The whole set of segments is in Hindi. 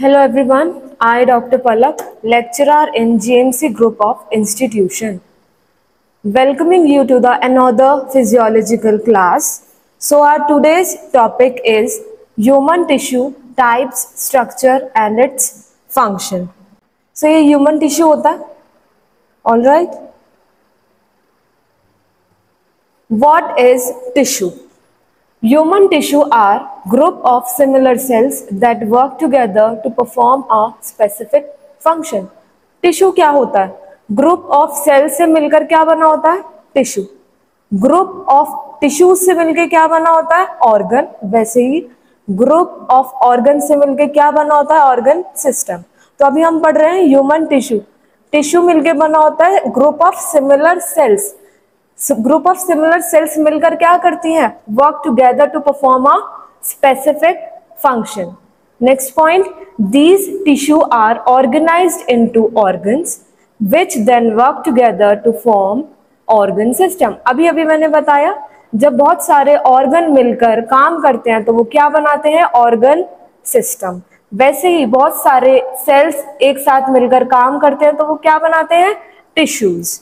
Hello everyone, I Dr. Palak, lecturer in GMC Group of Institution, welcoming you to the another physiological class. So our today's topic is human tissue types, structure and its function. So ये human tissue होता है, all right? What is tissue? Human tissue are group of similar cells that work together to perform a specific function. Tissue क्या होता है? ग्रुप ऑफ सेल से मिलकर क्या बना होता है? टिश्यू. ग्रुप ऑफ टिश्यू से मिलकर क्या बना होता है? ऑर्गन. वैसे ही ग्रुप ऑफ ऑर्गन से मिलकर क्या बना होता है? Organ system. तो अभी हम पढ़ रहे हैं ह्यूमन टिश्यू. टिश्यू मिलकर बना होता है group of similar cells. Group of similar cells मिलकर क्या करती हैं? Work together to perform a specific function. Next point, these tissue are organised into organs which then work together to form organ system. अभी अभी मैंने बताया जब बहुत सारे ऑर्गन मिलकर काम करते हैं तो वो क्या बनाते हैं? Organ system. वैसे ही बहुत सारे सेल्स एक साथ मिलकर काम करते हैं तो वो क्या बनाते हैं? Tissues.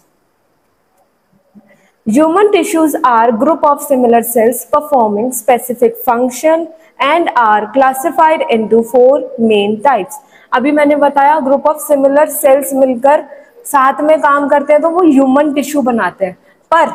Human tissues are group of similar cells performing specific function and are classified into four main types. अभी मैंने बताया ग्रुप ऑफ सिमिलर सेल्स मिलकर साथ में काम करते हैं तो वो ह्यूमन टिश्यू बनाते हैं. पर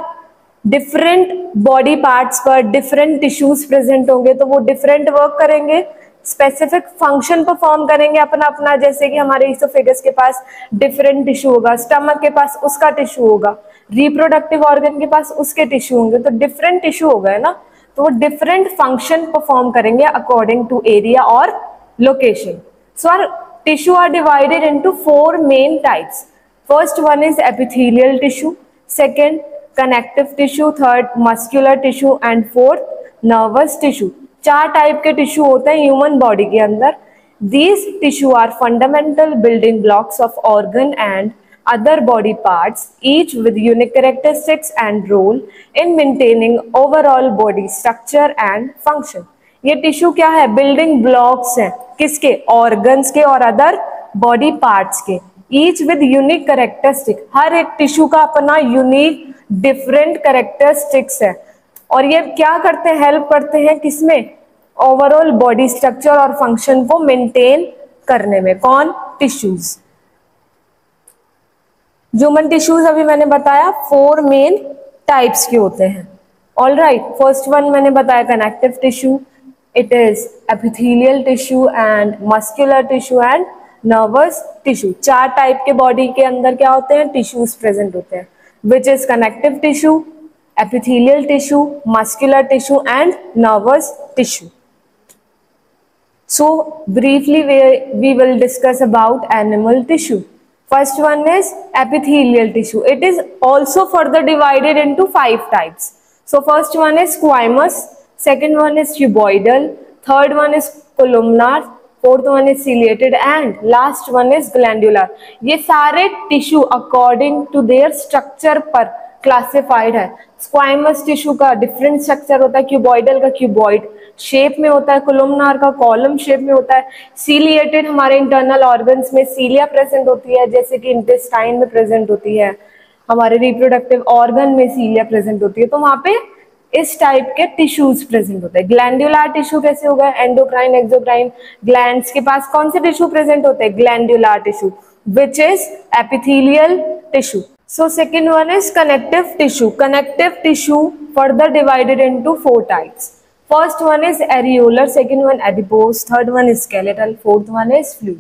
डिफरेंट बॉडी पार्ट्स पर डिफरेंट टिश्यूज प्रेजेंट होंगे तो वो डिफरेंट वर्क करेंगे, स्पेसिफिक फंक्शन परफॉर्म करेंगे अपना अपना. जैसे कि हमारे इसोफेगस के पास डिफरेंट टिश्यू होगा, स्टमक के पास उसका टिश्यू होगा, रिप्रोडक्टिव ऑर्गन के पास उसके टिश्यू होंगे, तो डिफरेंट टिश्यू हो गए ना, तो वो डिफरेंट फंक्शन परफॉर्म करेंगे अकॉर्डिंग टू एरिया और location. So are tissue are divided into four main types. First one is epithelial tissue, second connective tissue, third muscular tissue and fourth nervous tissue. चार टाइप के टिश्यू होते हैं ह्यूमन बॉडी के अंदर. These tissue are fundamental building blocks of organ and other body parts, each with unique characteristics and role in maintaining overall body structure and function. ये टिश्यू क्या है? बिल्डिंग ब्लॉक्स हैं. किसके? ऑर्गन्स के और अदर बॉडी पार्ट्स के. Each with unique characteristic. हर एक टिश्यू का अपना यूनिक डिफरेंट कैरेक्टरिस्टिक्स है और ये क्या करते हैं? हेल्प करते हैं किसमें? ओवरऑल बॉडी स्ट्रक्चर और फंक्शन को मेंटेन करने में. कौन? टिश्यूज. ह्यूमन टिश्यूज अभी मैंने बताया फोर मेन टाइप्स के होते हैं. ऑल राइट, फर्स्ट वन मैंने बताया connective tissue, it is epithelial tissue and muscular tissue and nervous tissue. चार टाइप के बॉडी के अंदर क्या होते हैं? टिश्यूज प्रेजेंट होते हैं, which is connective tissue, epithelial tissue, muscular tissue and nervous tissue. So briefly we will discuss about animal tissue. First one is epithelial tissue. It is also further divided into five types. So first one is squamous, second one is cuboidal, third one is columnar, fourth one is ciliated and last one is glandular. ये सारे tissue according to their structure पर क्लासिफाइड है. स्क्वाइमस टिश्यू का डिफरेंट स्ट्रक्चर होता है, क्यूबॉइडल का क्यूबॉइड शेप में होता है, कोलुमनार का कॉलम शेप में होता है, सीलिएटेड हमारे इंटरनल ऑर्गन्स में सीलिया प्रेजेंट होती है जैसे कि इंटेस्टाइन में प्रेजेंट होती है, हमारे रिप्रोडक्टिव ऑर्गन में सीलिया प्रेजेंट होती है, तो वहां पे इस टाइप के टिश्यूज प्रेजेंट होते हैं. ग्लैंडुलर टिश्यू कैसे होगा? एंडोक्राइन एक्सोक्राइन ग्लैंड्स के पास कौन से टिश्यू प्रेजेंट होते हैं? Glandular tissue, which is epithelial tissue. So second one is connective tissue. Connective tissue further divided into four types. First one is areolar, second one adipose, third one is skeletal, fourth one is fluid.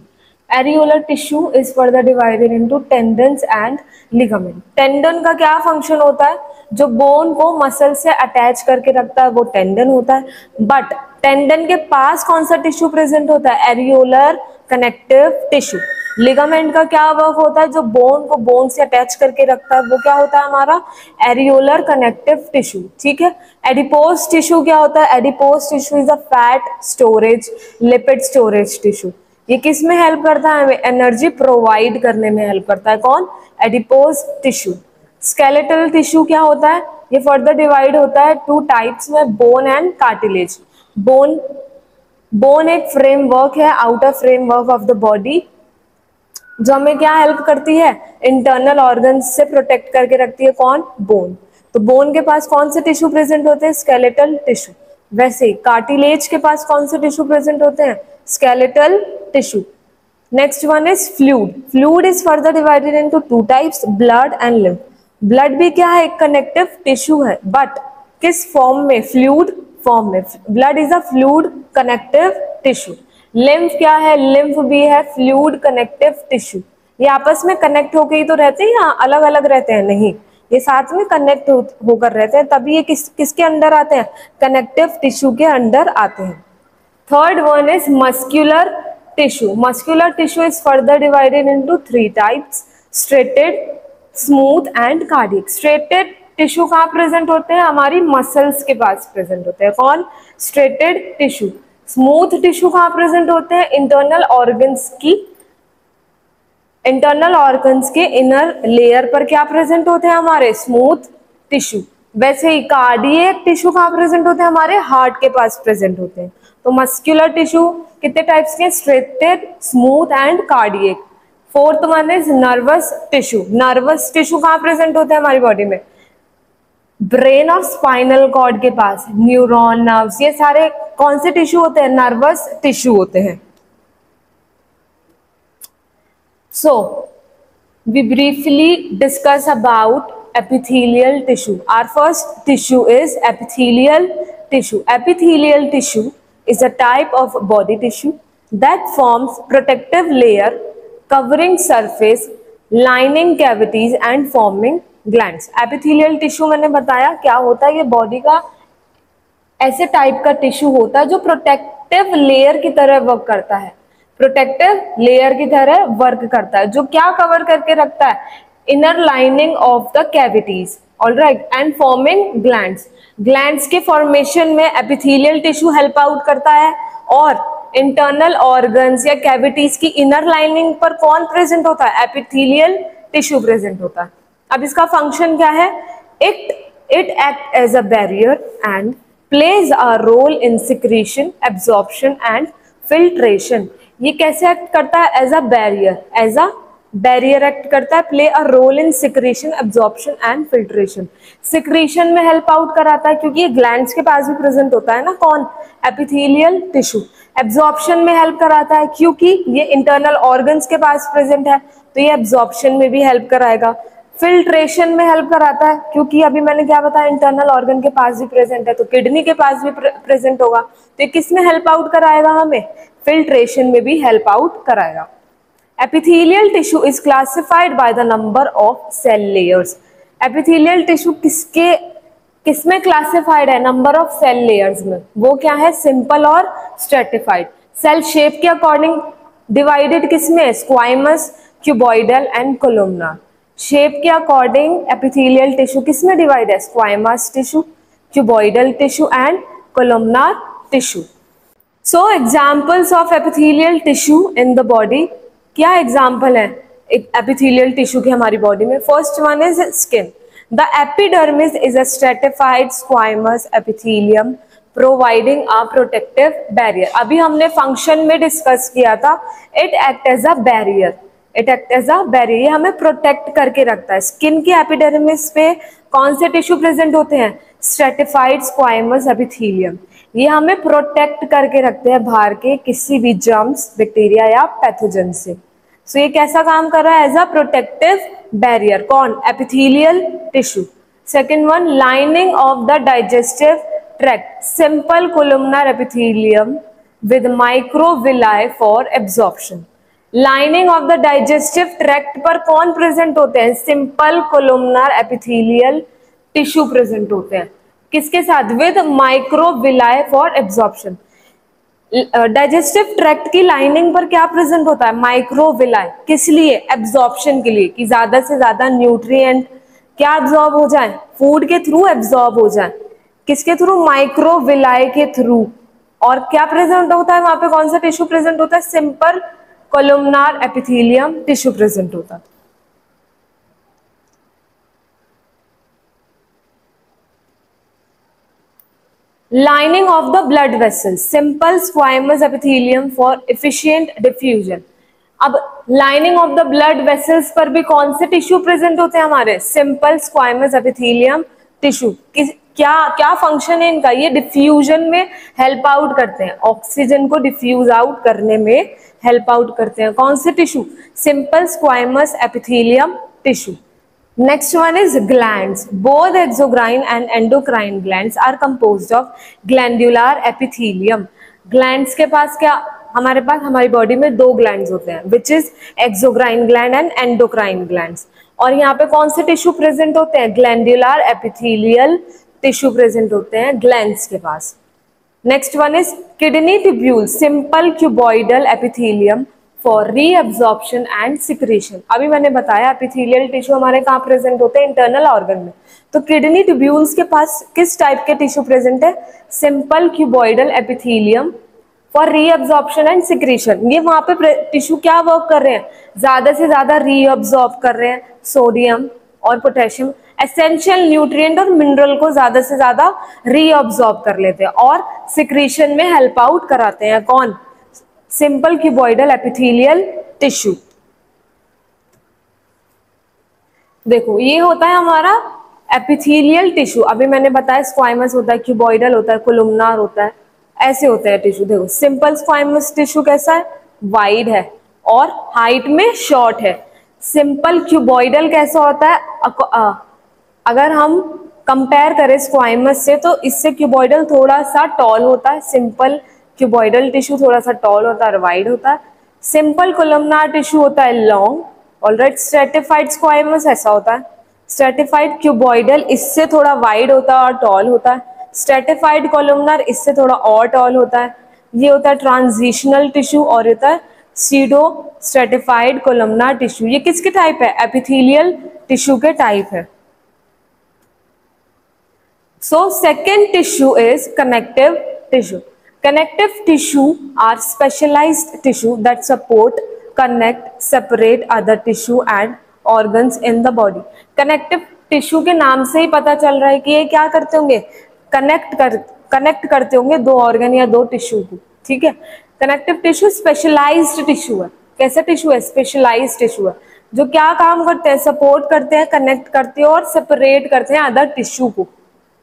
Areolar tissue is further divided into tendons and ligament. Tendon का क्या फंक्शन होता है? जो बोन को मसल से अटैच करके रखता है वो टेंडन होता है. बट टेंडन के पास कौन सा टिश्यू प्रेजेंट होता है? Areolar connective tissue. लिगामेंट का क्या वर्क होता है? जो बोन को बोन से अटैच करके रखता है वो क्या होता है? हमारा एरियोलर कनेक्टिव टिश्यू. ठीक है. एडिपोज टिश्यू क्या होता है? Adipose tissue is a fat storage lipid storage tissue. ये किस में हेल्प करता है? हमें एनर्जी प्रोवाइड करने में हेल्प करता है. कौन? Adipose tissue. स्केलेटल टिश्यू क्या होता है? ये फर्दर डिवाइड होता है टू टाइप्स में, bone and cartilage. Bone bone एक फ्रेमवर्क है, outer framework of the body, जो हमें क्या हेल्प करती है, इंटरनल ऑर्गन्स से प्रोटेक्ट करके रखती है। कौन? बोन। तो बोन के पास कौन से टिश्यू प्रेजेंट होते हैं? Skeletal tissue. वैसे ही कार्टिलेज के पास कौन से टिश्यू प्रेजेंट होते हैं? Skeletal tissue. Next one is fluid. Fluid is further divided into two types, blood and lymph. Blood भी क्या है? एक कनेक्टिव टिश्यू है, बट किस फॉर्म में? फ्लूइड फॉर्म में। Blood is a fluid connective tissue. Lymph क्या है? लिम्फ भी है फ्लूइड कनेक्टिव टिश्यू। ये आपस में कनेक्ट होकर ही तो रहते हैं या अलग अलग रहते हैं? नहीं, ये साथ में कनेक्ट होकर रहते हैं, तभी ये किसके अंडर आते हैं? कनेक्टिव टिश्यू के अंडर आते हैं। Third one is muscular tissue. Muscular tissue is further divided into three types: striated, smooth and cardiac. Striated tissue कहाँ प्रेजेंट होते हैं? हमारी मसल्स के पास प्रेजेंट होते हैं। कौन? striated tissue. स्मूथ टिश्यू कहाँ प्रेजेंट होते हैं? इंटरनल ऑर्गन्स के इनर लेयर पर क्या प्रेजेंट होते हैं? हमारे स्मूथ टिश्यू। वैसे ही कार्डियक टिश्यू कहाँ प्रेजेंट होते हैं? हमारे हार्ट के पास प्रेजेंट होते हैं। तो मस्कुलर टिश्यू कितने टाइप्स के? Striated, smooth and cardiac. Fourth one is nervous tissue. Nervous tissue कहाँ प्रेजेंट होते हैं हमारी बॉडी में? ब्रेन और स्पाइनल कॉर्ड के पास। न्यूरॉन, नर्व्स, ये सारे कौन से टिश्यू होते हैं? नर्वस टिश्यू होते हैं। So, we briefly discuss about epithelial tissue. Our first tissue is epithelial tissue. Epithelial tissue is a type of body tissue that forms protective layer covering surface, lining cavities and forming glands. Epithelial tissue मैंने बताया क्या होता है? ये बॉडी का ऐसे टाइप का टिश्यू होता है जो प्रोटेक्टिव लेयर की तरह वर्क करता है। प्रोटेक्टिव लेयर की तरह वर्क करता है, जो क्या कवर करके रखता है? Inner lining of the cavities, alright, and forming glands. Glands के फॉर्मेशन में एपिथेलियल टिश्यू हेल्प आउट करता है, और इंटरनल ऑर्गन्स या कैविटीज की इनर लाइनिंग पर कौन प्रेजेंट होता है? एपिथेलियल टिश्यू प्रेजेंट होता है। अब इसका फंक्शन क्या है? It act as a barrier and plays a role in secretion, absorption and filtration. ये कैसे एक्ट करता है? एज अ बैरियर एक्ट करता है। Play a role in secretion, absorption and filtration. Secretion में हेल्प आउट कराता है क्योंकि ये ग्लैंड्स के पास भी प्रेजेंट होता है ना। कौन? Epithelial tissue. एब्जॉर्प्शन में हेल्प कराता है क्योंकि ये इंटरनल ऑर्गन्स के पास प्रेजेंट है, तो ये एब्जॉर्प्शन में भी हेल्प कराएगा। फिल्ट्रेशन में हेल्प कराता है क्योंकि अभी मैंने क्या बताया, इंटरनल ऑर्गन के पास भी प्रेजेंट है, तो किडनी के पास भी प्रेजेंट होगा, तो ये किस में हेल्प आउट कराएगा? हमें फिल्ट्रेशन में भी हेल्प आउट कराएगा। Epithelial tissue is classified by the number of cell layers. Epithelial tissue किसमें क्लासिफाइड है? नंबर ऑफ सेल लेयर्स में। वो क्या है? सिंपल और स्ट्रेटिफाइड। सेल शेप के अकॉर्डिंग डिवाइडेड किसमें? Squamous, cuboidal and columnar. Shape के अकॉर्डिंग एपिथेलियल टिश्यू किसमें डिवाइड है? Squamous tissue, cuboidal tissue and columnar tissue. So examples of epithelial tissue in the body. क्या एग्जाम्पल है एपिथेलियल टिश्यू की हमारी बॉडी में? First one is skin. The epidermis is a stratified squamous epithelium providing a protective barrier. अभी हमने फंक्शन में डिस्कस किया था, it act as a barrier. ये हमें प्रोटेक्ट करके रखता है। स्किन की एपिडर्मिस पे कौन से टिश्यू प्रेजेंट होते हैं? Stratified squamous epithelium. ये हमें प्रोटेक्ट करके रखते हैं बाहर के किसी भी जर्म्स, बैक्टीरिया या पैथोजन से। सो ये कैसा काम कर रहा है? As a protective barrier. कौन? Epithelial tissue. Second one, lining of the digestive tract, simple columnar epithelium with microvilli for absorption. Lining of the digestive tract पर कौन प्रेजेंट होते हैं? Simple columnar epithelial tissue present होते हैं। किसके साथ? With microvilli for absorption. Digestive tract की लाइनिंग पर क्या प्रेजेंट होता है? माइक्रोविलाई। किस लिए? एब्जॉर्प्शन के लिए, कि ज्यादा से ज्यादा न्यूट्रिएंट क्या एब्जॉर्ब हो जाए? फूड के थ्रू एब्जॉर्ब हो जाए। किसके थ्रू? माइक्रोविलाई के थ्रू। और क्या प्रेजेंट होता है वहां पे? कौन सा टिश्यू प्रेजेंट होता है? Simple columnar epithelium tissue present होता है। Lining of the blood vessel, simple squamous epithelium for efficient diffusion. अब lining of the blood vessels पर भी कौन से टिश्यू प्रेजेंट होते हैं हमारे, सिंपल स्क्वाइमस एपिथेलियम टिश्यू। क्या क्या फंक्शन है इनका, ये डिफ्यूजन में हेल्प आउट करते हैं, ऑक्सीजन को डिफ्यूज आउट करने में हेल्प आउट करते हैं। कौन से tissue, simple squamous epithelium tissue. Next one is glands. Both exocrine and endocrine glands are composed of glandular epithelium. Glands के पास क्या, हमारे पास हमारी बॉडी में दो glands होते हैं, which is exocrine gland and endocrine glands. और यहाँ पे कौन से टिश्यू प्रेजेंट होते हैं, glandular epithelial टिश्यू प्रेजेंट होते हैं glands के पास। Next one is kidney tubule, simple cuboidal epithelium for reabsorption and secretion. अभी मैंने बताया एपिथेलियल टिश्यू हमारे कहाँ प्रेजेंट होते हैं, इंटरनल ऑर्गन में। तो किडनी ट्यूब्यूल्स के पास किस टाइप के टिश्यू प्रेजेंट है, simple cuboidal epithelium for reabsorption and secretion. ये वहां पे टिश्यू क्या वर्क कर रहे हैं, ज्यादा से ज्यादा रीअब्जॉर्ब कर रहे हैं सोडियम और पोटेशियम, एसेंशियल न्यूट्रिएंट और मिनरल को ज्यादा से ज्यादा रीअब्जॉर्ब कर लेते हैं और सिक्रेशन में हेल्प आउट कराते हैं। कौन, सिंपल क्यूबॉइडल एपिथेलियल टिश्यू। देखो ये होता है हमारा एपिथेलियल टिश्यू। अभी मैंने बताया स्क्वाइमस होता है, क्यूबॉइडल होता है, कोलुमनार होता है, ऐसे होता है टिश्यू। देखो सिंपल स्क्वाइमस टिश्यू कैसा है, वाइड है और हाइट में शॉर्ट है। सिंपल क्यूबॉइडल कैसा होता है, अगर हम कंपेयर करें स्क्वाइमस से तो इससे क्यूबॉइडल थोड़ा सा टॉल होता है, सिंपल क्यूबॉइडल टिश्यू थोड़ा सा टॉल होता है, वाइड होता है। सिंपल कोलमनार टिश्यू होता है लॉन्ग। ऑलराइट, स्ट्रेटिफाइड स्क्वाइमस ऐसा होता है। स्ट्रेटिफाइड क्यूबॉइडल इससे थोड़ा वाइड होता है और टॉल होता है। स्ट्रेटिफाइड कोलमनार इससे थोड़ा और टॉल होता है। ये होता है ट्रांजिशनल टिश्यू और होता है सीडो स्ट्रेटिफाइड कोलमनार टिश्यू। ये किसके टाइप है, एपिथेलियल टिश्यू के टाइप है। So second tissue is connective tissue. Connective tissue are specialized tissue that support, connect, separate other tissue and organs in the body. Connective tissue के नाम से ही पता चल रहा है कि ये क्या करते होंगे, कनेक्ट करते होंगे दो ऑर्गन या दो टिश्यू को। ठीक है, कनेक्टिव टिश्यू स्पेशलाइज्ड टिश्यू है। कैसा टिश्यू है, स्पेशलाइज्ड टिश्यू है, जो क्या काम करते हैं, सपोर्ट करते हैं, कनेक्ट करते हैं और सेपरेट करते हैं अदर टिश्यू को।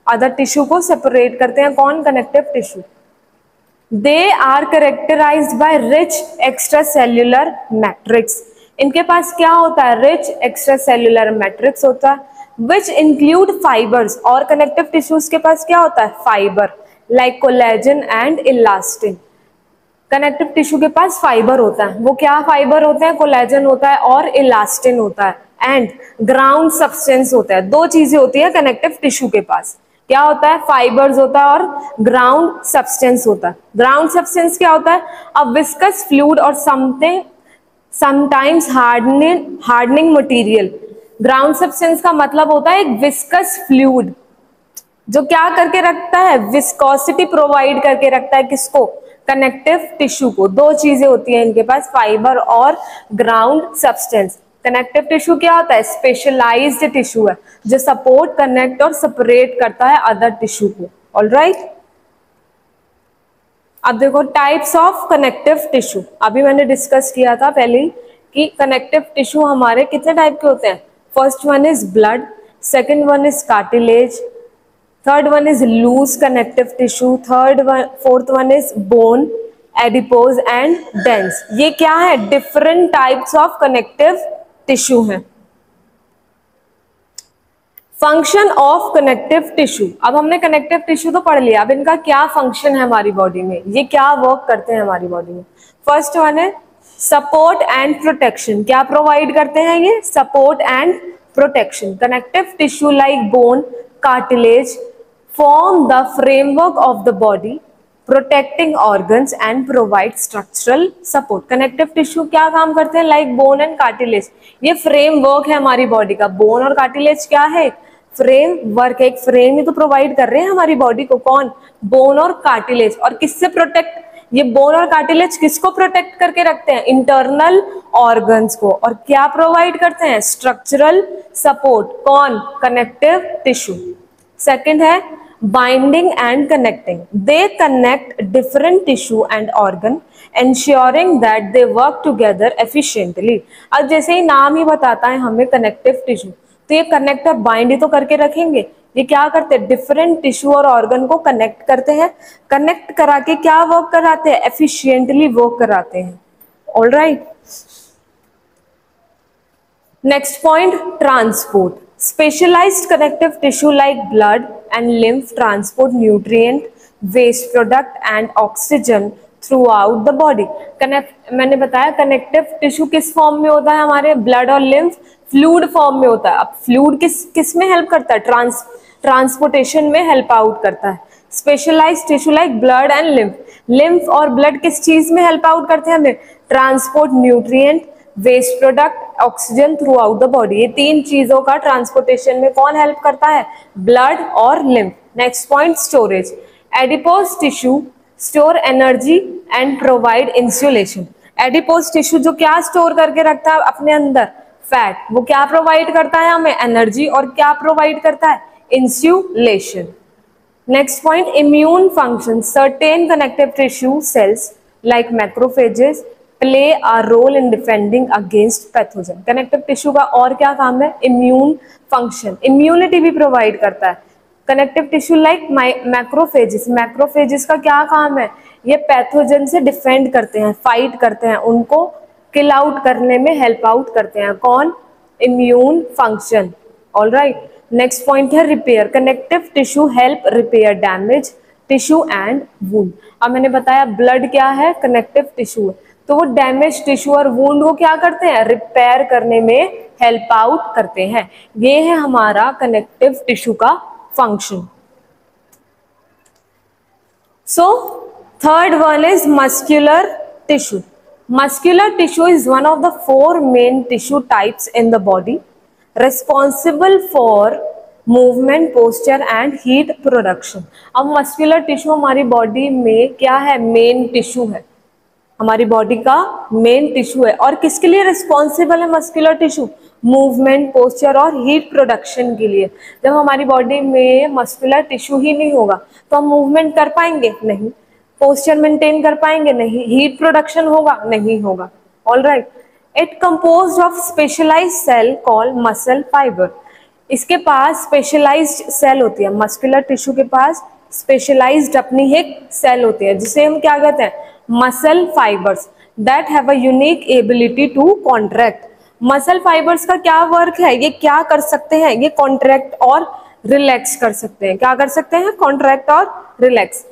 अदर टिश्यू को सेपरेट करते हैं कौन, connective tissue. They are characterized by rich extracellular matrix. इनके पास क्या होता है, rich extracellular matrix होता है, which include fibers। और connective tissues के पास क्या होता है, fiber like collagen and elastin। Connective tissue के पास फाइबर होता है, वो क्या फाइबर होते हैं, कोलेजन होता है और इलास्टिन होता है एंड ग्राउंड सब्सटेंस होता है। दो चीजें होती है कनेक्टिव टिश्यू के पास, क्या होता है, फाइबर्स होता है और ग्राउंड सब्सटेंस होता है। ग्राउंड सब्सटेंस क्या होता है, अ विस्कस फ्लूइड और sometimes hardening material. Ground substance का मतलब होता है एक विस्कस फ्लूइड जो क्या करके रखता है, विस्कोसिटी प्रोवाइड करके रखता है, किसको, कनेक्टिव टिश्यू को। दो चीजें होती हैं इनके पास, फाइबर और ग्राउंड सब्सटेंस। कनेक्टिव टिश्यू क्या होता है, स्पेशलाइज्ड टिश्यू है जो सपोर्ट, कनेक्ट और सेपरेट करता है अदर टिश्यू को। ऑलराइट, अब देखो टाइप्स ऑफ कनेक्टिव टिश्यू। अभी मैंने डिस्कस किया था पहले कि कनेक्टिव टिश्यू हमारे कितने टाइप के होते हैं। First one is blood, second one is cartilage, third one is loose connective tissue, fourth one is bone, adipose and dense. ये क्या है, different types of connective tissue है। Function of connective tissue. अब हमने कनेक्टिव टिश्यू तो पढ़ लिया, अब इनका क्या फंक्शन है हमारी बॉडी में, ये क्या वर्क करते हैं हमारी बॉडी में। फर्स्ट वन है सपोर्ट एंड प्रोटेक्शन। क्या प्रोवाइड करते हैं ये, support and protection. Connective tissue like bone, cartilage form the framework of the body, protecting organs and provide structural support। Connective tissue क्या काम करते हैं, लाइक बोन एंड कार्टिलेज, ये फ्रेमवर्क है हमारी बॉडी का। बोन और कार्टिलेज क्या है, फ्रेमवर्क, एक फ्रेम ही तो प्रोवाइड कर रहे हैं हमारी बॉडी को, कौन, बोन और कार्टिलेज। और किससे प्रोटेक्ट, ये बोन और कार्टिलेज किसको प्रोटेक्ट करके रखते हैं, इंटरनल ऑर्गन्स को। और क्या प्रोवाइड करते हैं, स्ट्रक्चरल सपोर्ट, कौन, कनेक्टिव टिश्यू। सेकेंड है binding and connecting. They connect different tissue and organ, ensuring that they work together efficiently. अब जैसे ही नाम ही बताता है हमें कनेक्टिव टिश्यू, तो ये कनेक्ट और बाइंड ही तो करके रखेंगे। ये क्या करते हैं, डिफरेंट टिश्यू और ऑर्गन को कनेक्ट करते हैं, कनेक्ट करा के क्या वर्क कराते हैं, एफिशिएंटली वर्क कराते हैं। All right, next point, transport. Specialised connective tissue like blood and lymph transport nutrient, waste product and oxygen throughout the body. Connect, मैंने बताया कनेक्टिव टिश्यू किस फॉर्म में होता है, हमारे ब्लड और lymph फ्लूइड फॉर्म में होता है। अब फ्लूइड किस में हेल्प करता है, ट्रांसपोर्टेशन में हेल्प आउट करता है। Specialised tissue like blood and lymph और ब्लड किस चीज में हेल्प आउट करते हैं हमें, transport nutrient, waste product, oxygen throughout the body. ये तीन चीजों का ट्रांसपोर्टेशन में कौन हेल्प करता है, ब्लड और lymph। Next point, storage. Adipose tissue store energy and provide insulation. Adipose tissue जो क्या स्टोर करके रखता है अपने अंदर, फैट, वो क्या प्रोवाइड करता है हमें, एनर्जी, और क्या प्रोवाइड करता है, insulation. Next point, immune function. Certain connective tissue cells like macrophages play a role in defending against pathogen. Connective tissue का और क्या काम है, इम्यून फंक्शन, इम्यूनिटी भी प्रोवाइड करता है। Connective tissue like macrophages, macrophages का क्या काम है, ये पैथोजन से डिफेंड करते हैं, फाइट करते हैं, उनको किल आउट करने में हेल्प आउट करते हैं। कौन, immune function. All right, next point है repair. Connective tissue help repair damage tissue and wound. अब मैंने बताया ब्लड क्या है, कनेक्टिव टिश्यू है, तो वो डैमेज टिश्यू और वुंड को क्या करते हैं, रिपेयर करने में हेल्प आउट करते हैं। ये है हमारा कनेक्टिव टिश्यू का function. So third one is muscular tissue. Muscular tissue is one of the four main tissue types in the body, responsible for movement, posture and heat production. अब muscular tissue हमारी बॉडी में क्या है, मेन टिश्यू है, हमारी बॉडी का मेन टिश्यू है। और किसके लिए रिस्पॉन्सिबल है मस्कुलर टिश्यू, मूवमेंट, पोस्चर और हीट प्रोडक्शन के लिए। जब हमारी बॉडी में मस्कुलर टिश्यू ही नहीं होगा तो हम मूवमेंट कर पाएंगे नहीं, पोस्चर मेंटेन कर पाएंगे नहीं, हीट प्रोडक्शन होगा नहीं होगा। All right, it composed of specialised cell called muscle fibre. इसके पास स्पेशलाइज्ड सेल होती है, मस्कुलर टिश्यू के पास स्पेशलाइज्ड अपनी एक सेल होती है जिसे हम क्या कहते हैं, muscle fibres, that have a unique ability to contract. Muscle fibres का क्या वर्क है, ये क्या कर सकते हैं, ये कॉन्ट्रैक्ट और रिलैक्स कर सकते हैं। क्या कर सकते हैं, कॉन्ट्रैक्ट और relax.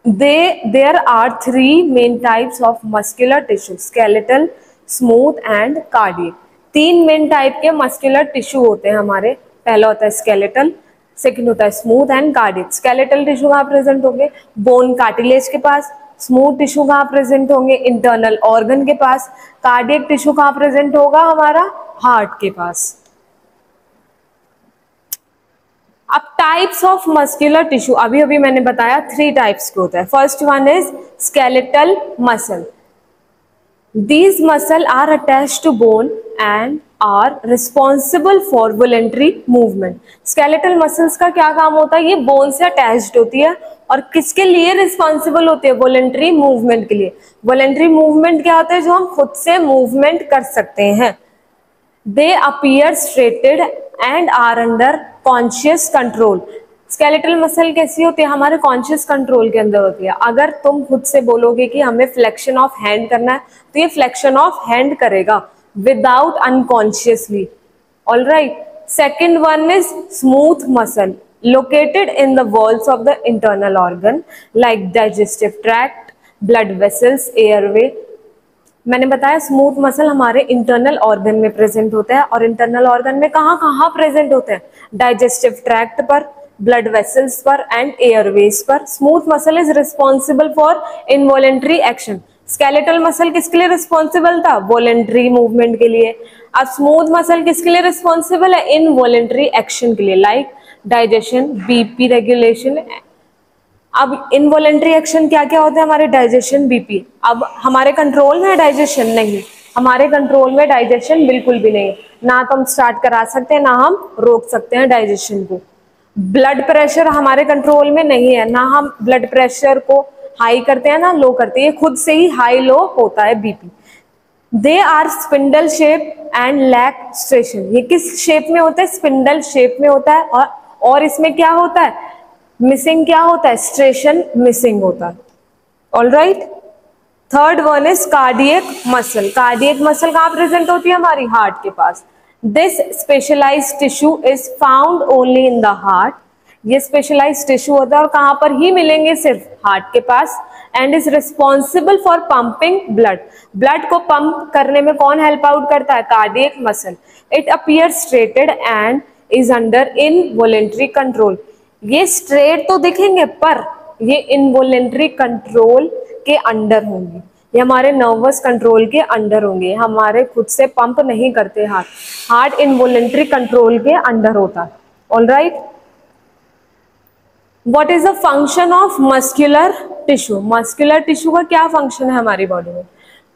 There are three main types of muscular tissue: skeletal, smooth and cardiac। तीन मेन टाइप के मस्कुलर टिश्यू होते हैं हमारे। पहला होता है स्केलेटल, सेकंड होता है smooth and cardiac. Skeletal tissue कहाँ प्रेजेंट होंगे, बोन कार्टिलेज के पास। स्मूथ टिश्यू कहाँ प्रेजेंट होंगे, इंटरनल ऑर्गन के पास। कार्डियक टिश्यू कहाँ प्रेजेंट होगा, हमारा हार्ट के पास। अब टाइप्स ऑफ मस्कुलर टिश्यू, अभी अभी मैंने बताया थ्री टाइप्स के होता है। First one is skeletal muscle. These muscle are attached to bone and are responsible for voluntary movement. Skeletal muscles का क्या काम होता है, ये बोन से अटैच्ड होती है और किसके लिए रिस्पॉन्सिबल होती है, वॉलेंट्री मूवमेंट के लिए। वॉलेंट्री मूवमेंट क्या होता है, जो हम खुद से मूवमेंट कर सकते हैं। They appear striated and are under conscious control. Skeletal muscle कैसी होती है, हमारे कॉन्शियस कंट्रोल के अंदर होती है। अगर तुम खुद से बोलोगे कि हमें फ्लेक्शन ऑफ हैंड करना है तो ये फ्लेक्शन ऑफ हैंड करेगा without unconsciously. All right, second one is smooth muscle, located in the walls of the internal organ like digestive tract, blood vessels, airway. मैंने बताया स्मूथ मसल हमारे इंटरनल ऑर्गन में प्रेजेंट होते हैं, और इंटरनल ऑर्गन में कहाँ कहाँ प्रेजेंट होते हैं, डाइजेस्टिव ट्रैक्ट पर, ब्लड वेसल्स पर एंड एयरवेज पर। Smooth muscle is responsible for involuntary action. Skeletal muscle किसके लिए रिस्पॉन्सिबल था, वॉलेंट्री मूवमेंट के लिए। अब स्मूथ मसल किसके लिए रिस्पॉन्सिबल है, इनवॉलेंट्री एक्शन के लिए, लाइक डाइजेशन, बीपी रेगुलेशन। अब इनवॉलेंट्री एक्शन क्या क्या होते हैं हमारे, डाइजेशन, बीपी। अब हमारे कंट्रोल में डाइजेशन नहीं, हमारे कंट्रोल में डाइजेशन बिल्कुल भी नहीं, ना तो हम स्टार्ट करा सकते हैं ना हम रोक सकते हैं डाइजेशन को। ब्लड प्रेशर हमारे कंट्रोल में नहीं है, ना हम ब्लड प्रेशर को हाई करते हैं ना लो करते हैं, ये खुद से ही हाई लो होता है BP. They are spindle shape and lack striation, ये किस शेप में होता है? स्पिंडल शेप में होता है, और इसमें क्या होता है? मिसिंग क्या होता है? स्ट्रेशन मिसिंग होता है। All right. Third one is cardiac muscle. Cardiac muscle कहाँ प्रेजेंट होती है? हमारी हार्ट के पास। This specialized tissue is found only in the heart, ये स्पेशलाइज्ड टिश्यू होता है और कहाँ पर ही मिलेंगे? सिर्फ हार्ट के पास। And is responsible for pumping blood, blood को पंप करने में कौन हेल्प आउट करता है? Cardiac muscle. It appear striated and is under involuntary control, ये स्ट्रेट तो दिखेंगे पर ये इनवॉलेंटरी कंट्रोल के अंडर होंगे, ये हमारे नर्वस कंट्रोल के अंडर होंगे, हमारे खुद से पंप नहीं करते हार्ट, हार्ट इनवॉलेंटरी कंट्रोल के अंडर होता है। All right. What is the function of muscular tissue? Muscular tissue का क्या फंक्शन है हमारी बॉडी में?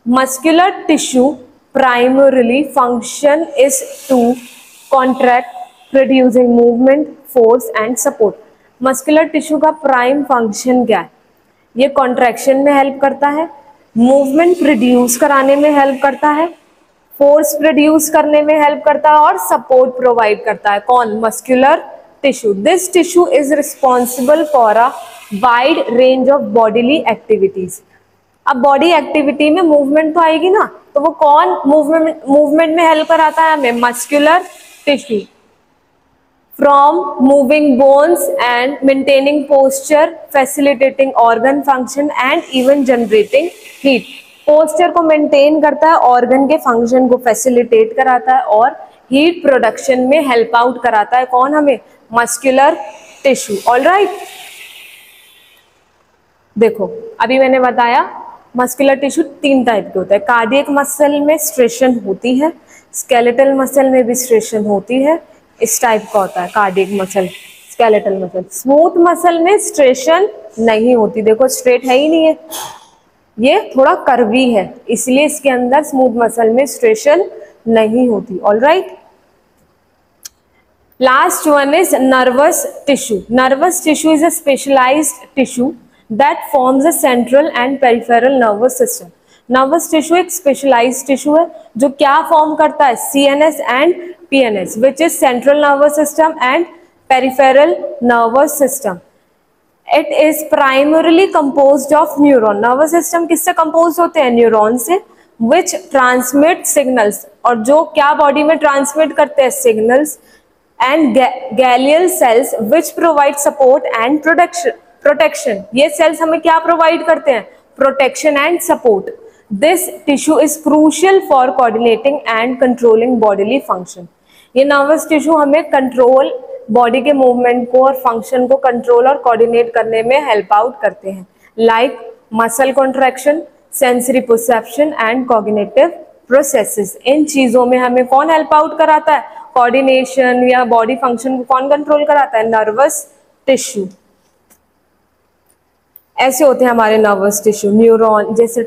Muscular tissue primarily function is to contract, producing movement, force and support. Muscular tissue का प्राइम फंक्शन क्या है? ये कॉन्ट्रैक्शन में हेल्प करता है, मूवमेंट प्रोड्यूस कराने में हेल्प करता है, फोर्स प्रोड्यूस करने में हेल्प करता है और सपोर्ट प्रोवाइड करता है। कौन? Muscular tissue. This tissue is responsible for a wide range of bodily activities. अब बॉडी एक्टिविटी में मूवमेंट तो आएगी ना, तो वो कौन मूवमेंट में हेल्प कराता है हमें? Muscular tissue. From moving bones and maintaining posture, facilitating organ function and even generating heat. Posture को मेंटेन करता है, ऑर्गन के फंक्शन को फैसिलिटेट कराता है और हीट प्रोडक्शन में हेल्प आउट कराता है। कौन? हमें मस्कुलर टिश्यू। All right. देखो अभी मैंने बताया मस्कुलर टिश्यू 3 टाइप के होता है। कार्डियक मसल में स्ट्रेशन होती है, स्केलेटल मसल में भी स्ट्रेशन होती है, इस टाइप का होता है cardiac muscle, skeletal muscle. Smooth muscle में स्ट्रेशन नहीं होती, देखो स्ट्रेट है ही नहीं है, ये थोड़ा कर्वी है, इसलिए इसके अंदर स्मूथ मसल में स्ट्रेशन नहीं होती। All right. Last one is nervous tissue. Nervous tissue is a specialised tissue that forms a central and peripheral nervous system. Nervous tissue एक स्पेशलाइज्ड टिश्यू है जो क्या फॉर्म करता है? CNS एंड PNS, which is central nervous system and peripheral nervous system. It is primarily composed of neuron. Nervous system किससे composed होते हैं? न्यूरॉन से, which transmit signals, और जो क्या बॉडी में ट्रांसमिट करते हैं? Signals. And glial cells which provide support and protection. ये सेल्स हमें क्या प्रोवाइड करते हैं? Protection and support. This tissue is crucial for coordinating and controlling bodily function. ये नर्वस टिश्यू हमें कंट्रोल, बॉडी के मूवमेंट को और फंक्शन को कंट्रोल और कोऑर्डिनेट करने में हेल्प आउट करते हैं, like muscle contraction, sensory perception and cognitive processes. इन चीजों में हमें कौन हेल्प आउट कराता है? कोऑर्डिनेशन या बॉडी फंक्शन को कौन कंट्रोल कराता है? Nervous tissue. ऐसे होते हैं हमारे नर्वस टिश्यू। न्यूरॉन जैसे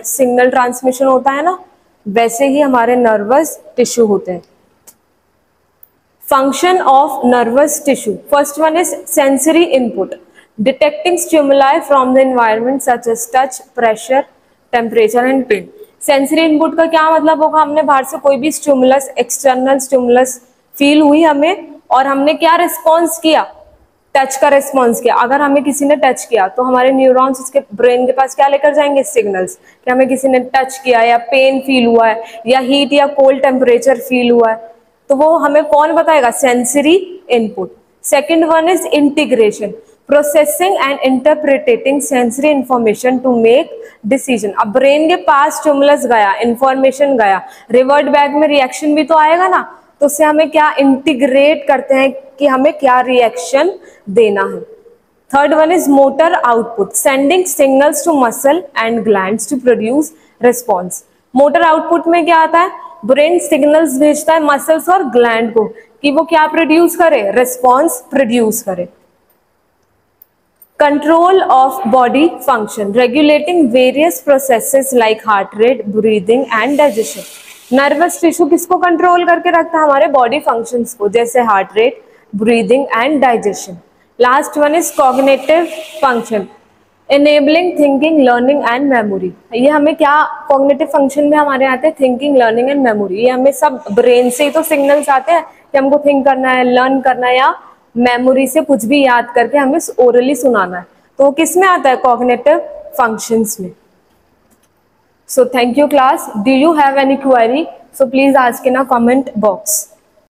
सिग्नल ट्रांसमिशन होता है ना, वैसे ही हमारे नर्वस टिश्यू होते हैं। Function of nervous tissue. First one is sensory input, detecting stimuli from the environment such as touch, pressure, temperature and pain. Sensory input का क्या मतलब होगा? हमने बाहर से कोई भी स्टिमुलस, एक्सटर्नल स्टिमुलस फील हुई हमें और हमने क्या रिस्पॉन्स किया? टच का रिस्पॉन्स किया। अगर हमें किसी ने टच किया तो हमारे न्यूरॉन्स उसके ब्रेन के पास क्या लेकर जाएंगे? सिग्नल्स, कि हमें किसी ने टच किया या पेन फील हुआ है या हीट या कोल्ड टेम्परेचर फील हुआ है, तो वो हमें कौन बताएगा? Sensory input. Second one is integration, processing and interpreting sensory information to make decision. अब ब्रेन के पास स्टिमुलस गया, इंफॉर्मेशन गया, रिवर्ट बैक में रिएक्शन भी तो आएगा ना, तो उससे हमें क्या इंटीग्रेट करते हैं कि हमें क्या रिएक्शन देना है। Third one is motor output, sending signals to muscle and glands to produce response. Motor output में क्या आता है? ब्रेन सिग्नल्स भेजता है मसल्स और ग्लैंड को कि वो क्या प्रोड्यूस करे? रिस्पॉन्स प्रोड्यूस करे। Control of body function, regulating various processes like heart rate, breathing and digestion. Nervous tissue किसको कंट्रोल करके रखता है? हमारे बॉडी फंक्शंस को, जैसे heart rate, breathing and digestion. Last one is cognitive function, enabling thinking, learning and memory. ये हमें क्या cognitive function में हमारे आते हैं thinking, learning and memory. ये हमें सब brain से ही तो signals आते हैं कि हमको think करना है, learn करना है या memory से कुछ भी याद करके हमें orally सुनाना है. तो किस में आता है? cognitive functions में. So thank you class. Do you have any query? So please ask in a comment box.